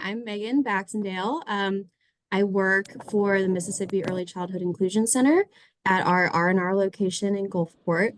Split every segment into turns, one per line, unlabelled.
I'm Meaghan Baxendale. I work for the Mississippi Early Childhood Inclusion Center at our R&R location in Gulfport,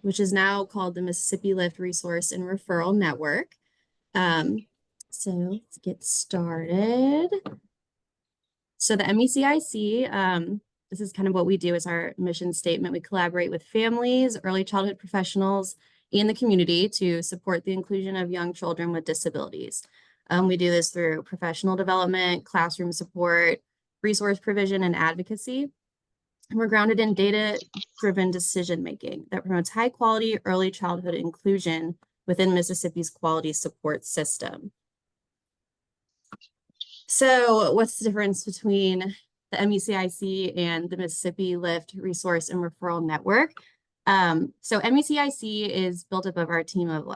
which is now called the Mississippi Lift Resource and Referral Network. So let's get started. So the MECIC, this is kind of what we do as our mission statement. We collaborate with families, early childhood professionals, and the community to support the inclusion of young children with disabilities. We do this through professional development, classroom support, resource provision, and advocacy. And we're grounded in data-driven decision-making that promotes high-quality early childhood inclusion within Mississippi's quality support system. So what's the difference between the MECIC and the Mississippi Lift Resource and Referral Network? So MECIC is built up of our team of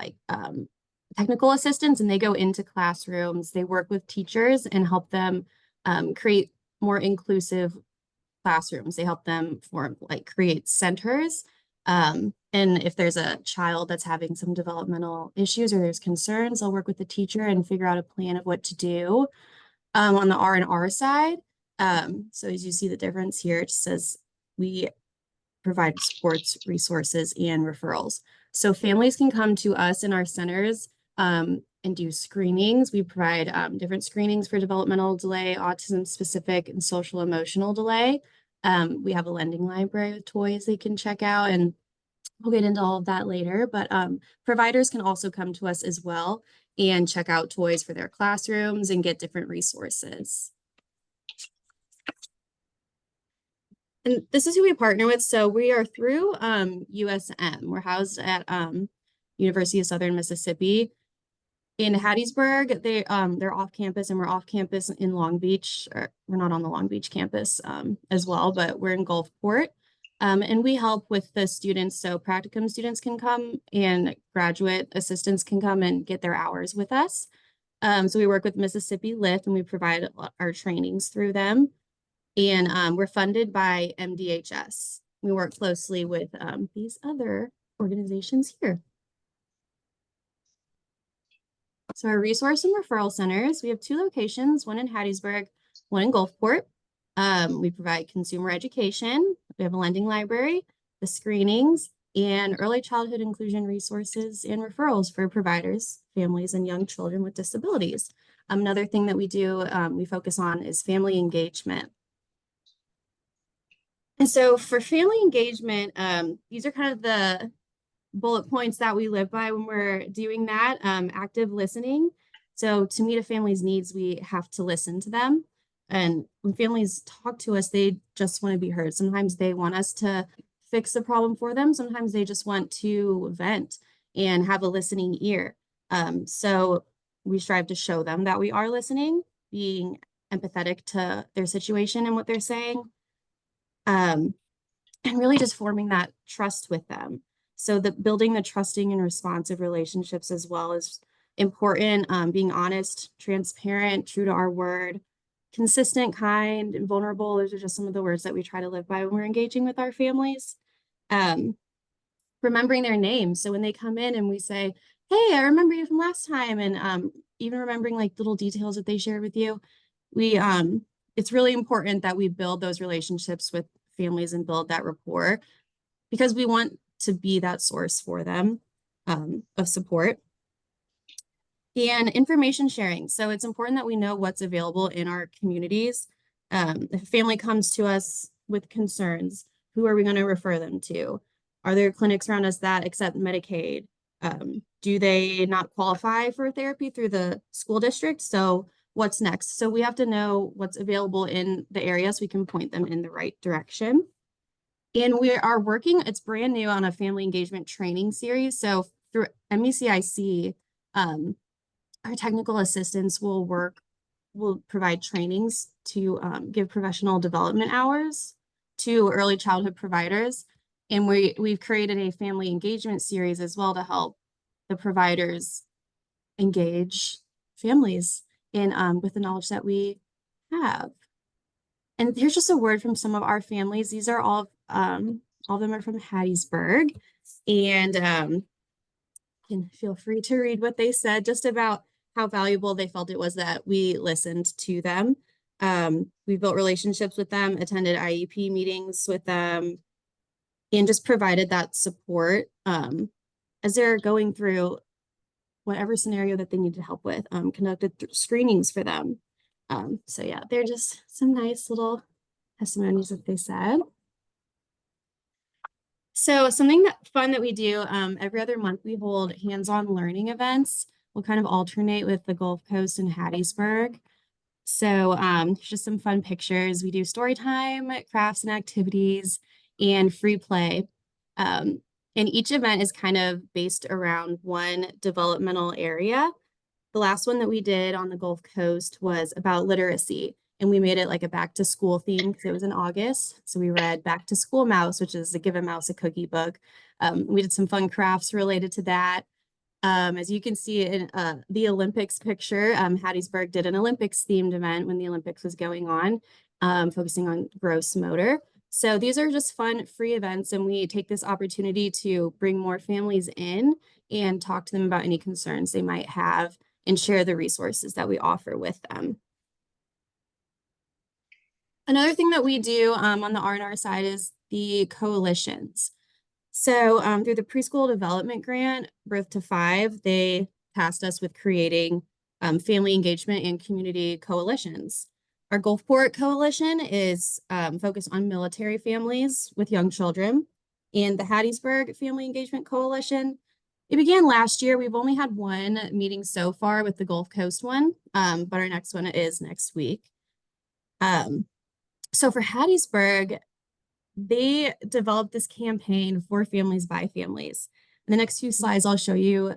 technical assistants, and they go into classrooms, they work with teachers and help them create more inclusive classrooms. They help them create centers. And if there's a child that's having some developmental issues or there's concerns, they'll work with the teacher and figure out a plan of what to do. On the R&R side, so as you see the difference here, it says we provide supports, resources, and referrals. So families can come to us in our centers and do screenings. We provide different screenings for developmental delay, autism specific, and social emotional delay. We have a lending library with toys they can check out, and we'll get into all of that later. But providers can also come to us as well and check out toys for their classrooms and get different resources. And this is who we partner with. So we are through USM. We're housed at University of Southern Mississippi in Hattiesburg. They're off campus, and we're off campus in Long Beach. We're not on the Long Beach campus as well, but we're in Gulfport. And we help with the students. So practicum students can come and graduate assistants can come and get their hours with us. So we work with Mississippi Lift, and we provide our trainings through them. And we're funded by MDHS. We work closely with these other organizations here. So our resource and referral centers, we have 2 locations, one in Hattiesburg, one in Gulfport. We provide consumer education. We have a lending library, the screenings, and early childhood inclusion resources and referrals for providers, families, and young children with disabilities. Another thing that we do, we focus on is family engagement. And so for family engagement, these are kind of the bullet points that we live by when we're doing that, active listening. So to meet a family's needs, we have to listen to them. And when families talk to us, they just want to be heard. Sometimes they want us to fix the problem for them. Sometimes they just want to vent and have a listening ear. So we strive to show them that we are listening, being empathetic to their situation and what they're saying. And really just forming that trust with them. So building the trusting and responsive relationships as well is important. Being honest, transparent, true to our word, consistent, kind, and vulnerable. Those are just some of the words that we try to live by when we're engaging with our families. Remembering their names. So when they come in and we say, hey, I remember you from last time, and even remembering little details that they shared with you, it's really important that we build those relationships with families and build that rapport, because we want to be that source for them of support. And information sharing. So it's important that we know what's available in our communities. If a family comes to us with concerns, who are we going to refer them to? Are there clinics around us that accept Medicaid? Do they not qualify for therapy through the school district? So what's next? So we have to know what's available in the area so we can point them in the right direction. And we are working, it's brand new, on a family engagement training series. So through MECIC, our technical assistants will provide trainings to give professional development hours to early childhood providers. And we've created a family engagement series as well to help the providers engage families in with the knowledge that we have. And here's just a word from some of our families. These are all of them are from Hattiesburg, and you can feel free to read what they said just about how valuable they felt it was that we listened to them. We built relationships with them, attended IEP meetings with them, and just provided that support as they're going through whatever scenario that they needed help with, conducted screenings for them. So yeah, they're just some nice little testimonies that they said. So something fun that we do every other month, we hold hands-on learning events. We'll kind of alternate with the Gulf Coast and Hattiesburg. So just some fun pictures. We do story time, crafts and activities, and free play. And each event is kind of based around one developmental area. The last one that we did on the Gulf Coast was about literacy, and we made it like a back to school theme because it was in August. So we read Back to School Mouse, which is the Give a Mouse a Cookie book. We did some fun crafts related to that. As you can see in the Olympics picture, Hattiesburg did an Olympics themed event when the Olympics was going on, focusing on gross motor. So these are just fun, free events, and we take this opportunity to bring more families in and talk to them about any concerns they might have and share the resources that we offer with them. Another thing that we do on the R&R side is the coalitions. So through the preschool development grant, Birth to Five, they tasked us with creating family engagement and community coalitions. Our Gulfport Coalition is focused on military families with young children. And the Hattiesburg Family Engagement Coalition, it began last year. We've only had one meeting so far with the Gulf Coast one, but our next one is next week. So for Hattiesburg, they developed this campaign for families by families. In the next few slides, I'll show you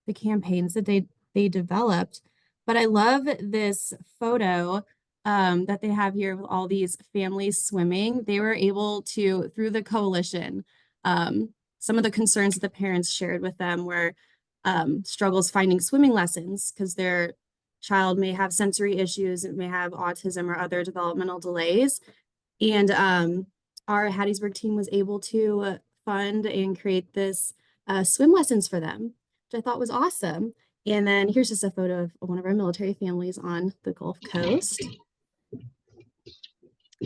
the campaigns that they developed. But I love this photo that they have here with all these families swimming. They were able to, through the coalition, some of the concerns that the parents shared with them were struggles finding swimming lessons because their child may have sensory issues, it may have autism or other developmental delays. And our Hattiesburg team was able to fund and create this swim lessons for them, which I thought was awesome. And then here's just a photo of one of our military families on the Gulf Coast.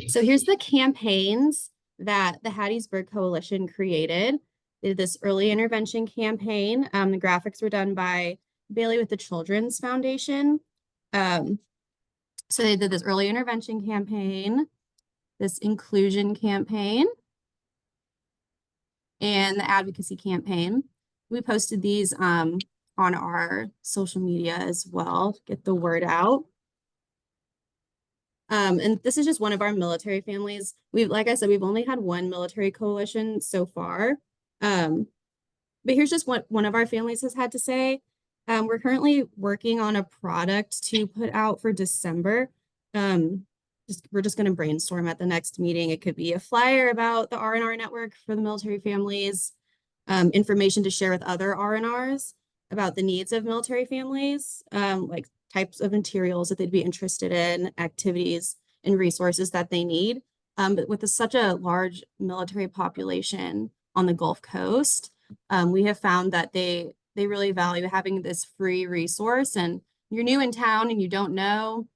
So here's the campaigns that the Hattiesburg Coalition created. They did this early intervention campaign. The graphics were done by Bailey with the Children's Foundation. So they did this early intervention campaign, this inclusion campaign, and the advocacy campaign. We posted these on our social media as well to get the word out. And this is just one of our military families. Like I said, we've only had one military coalition so far. But here's just what one of our families has had to say. We're currently working on a product to put out for December. We're just going to brainstorm at the next meeting. It could be a flyer about the R&R network for the military families, information to share with other R&Rs about the needs of military families, like types of materials that they'd be interested in, activities and resources that they need. But with such a large military population on the Gulf Coast, we have found that they really value having this free resource. And you're new in town and you don't know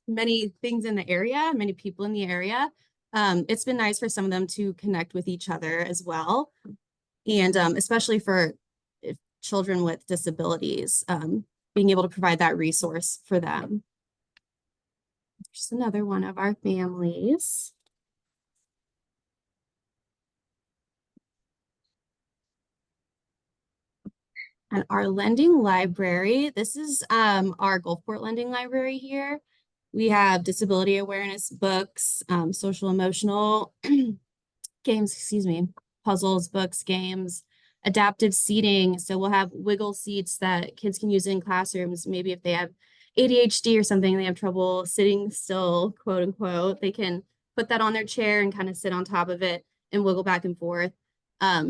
many things in the area, many people in the area. It's been nice for some of them to connect with each other as well. And especially for children with disabilities, being able to provide that resource for them. Just another one of our families. And our lending library, this is our Gulfport lending library here. We have disability awareness books, social emotional games, puzzles, books, games, adaptive seating. So we'll have wiggle seats that kids can use in classrooms. Maybe if they have ADHD or something, they have trouble sitting still, quote unquote, they can put that on their chair and kind of sit on top of it and wiggle back and forth.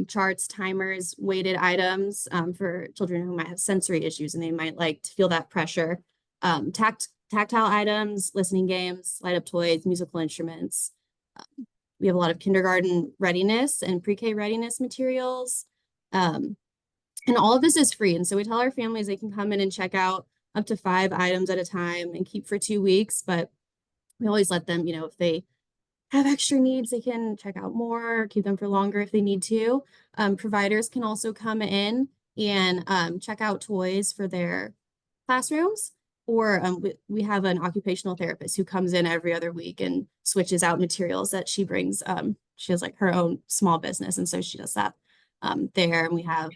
Charts, timers, weighted items for children who might have sensory issues and they might like to feel that pressure. Tactile items, listening games, light up toys, musical instruments. We have a lot of kindergarten readiness and pre-K readiness materials. And all of this is free. And so we tell our families they can come in and check out up to 5 items at a time and keep for 2 weeks. But we always let them, if they have extra needs, they can check out more, keep them for longer if they need to. Providers can also come in and check out toys for their classrooms, or we have an occupational therapist who comes in every other week and switches out materials that she brings. She has like her own small business, and so she does that there. And we have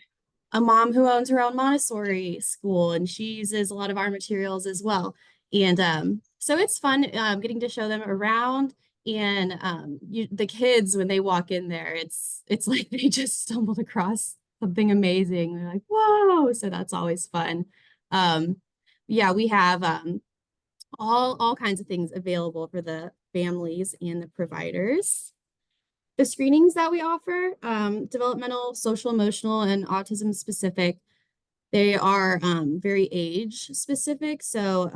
a mom who owns her own Montessori school, and she uses a lot of our materials as well. And so it's fun getting to show them around. And the kids, when they walk in there, it's like they just stumbled across something amazing. They're like, whoa! So that's always fun. Um, yeah, we have all kinds of things available for the families and the providers. The screenings that we offer, developmental, social, emotional, and autism specific, they are very age specific. So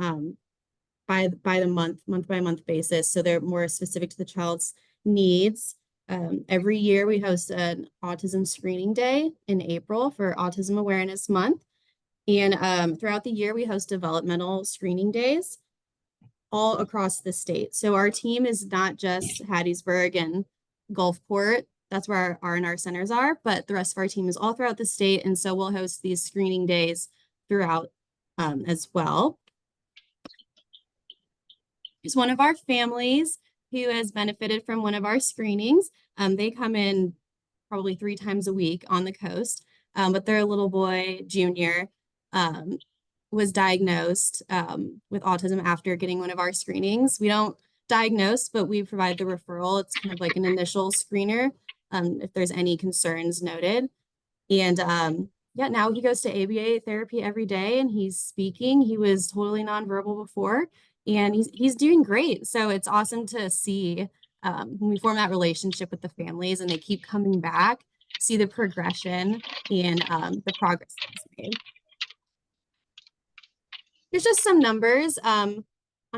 by the month by month basis. So they're more specific to the child's needs. Every year we host an autism screening day in April for Autism Awareness Month. And throughout the year, we host developmental screening days all across the state. So our team is not just Hattiesburg and Gulfport. That's where our R&R centers are, but the rest of our team is all throughout the state. And so we'll host these screening days throughout as well. Here's one of our families who has benefited from one of our screenings. They come in probably 3 times a week on the coast, but their little boy, Junior, was diagnosed with autism after getting one of our screenings. We don't diagnose, but we provide the referral. It's kind of like an initial screener if there's any concerns noted. And yeah, now he goes to ABA therapy every day and he's speaking. He was totally nonverbal before, and he's doing great. So it's awesome to see when we form that relationship with the families and they keep coming back, see the progression and the progress that's made. Here's just some numbers on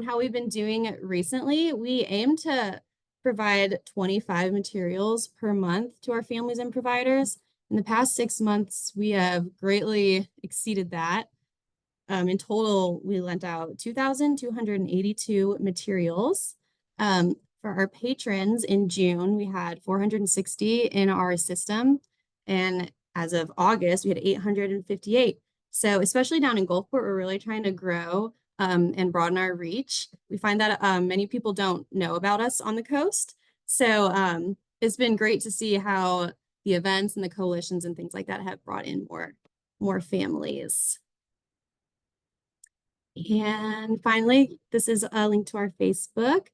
how we've been doing recently. We aim to provide 25 materials per month to our families and providers. In the past 6 months, we have greatly exceeded that. In total, we lent out 2,282 materials. For our patrons in June, we had 460 in our system. And as of August, we had 858. So especially down in Gulfport, we're really trying to grow and broaden our reach. We find that many people don't know about us on the coast. So it's been great to see how the events and the coalitions and things like that have brought in more families. And finally, this is a link to our Facebook.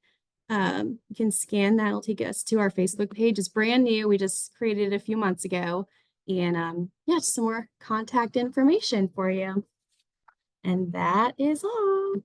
You can scan that. It'll take us to our Facebook page. It's brand new. We just created it a few months ago. And yeah, just some more contact information for you. And that is all.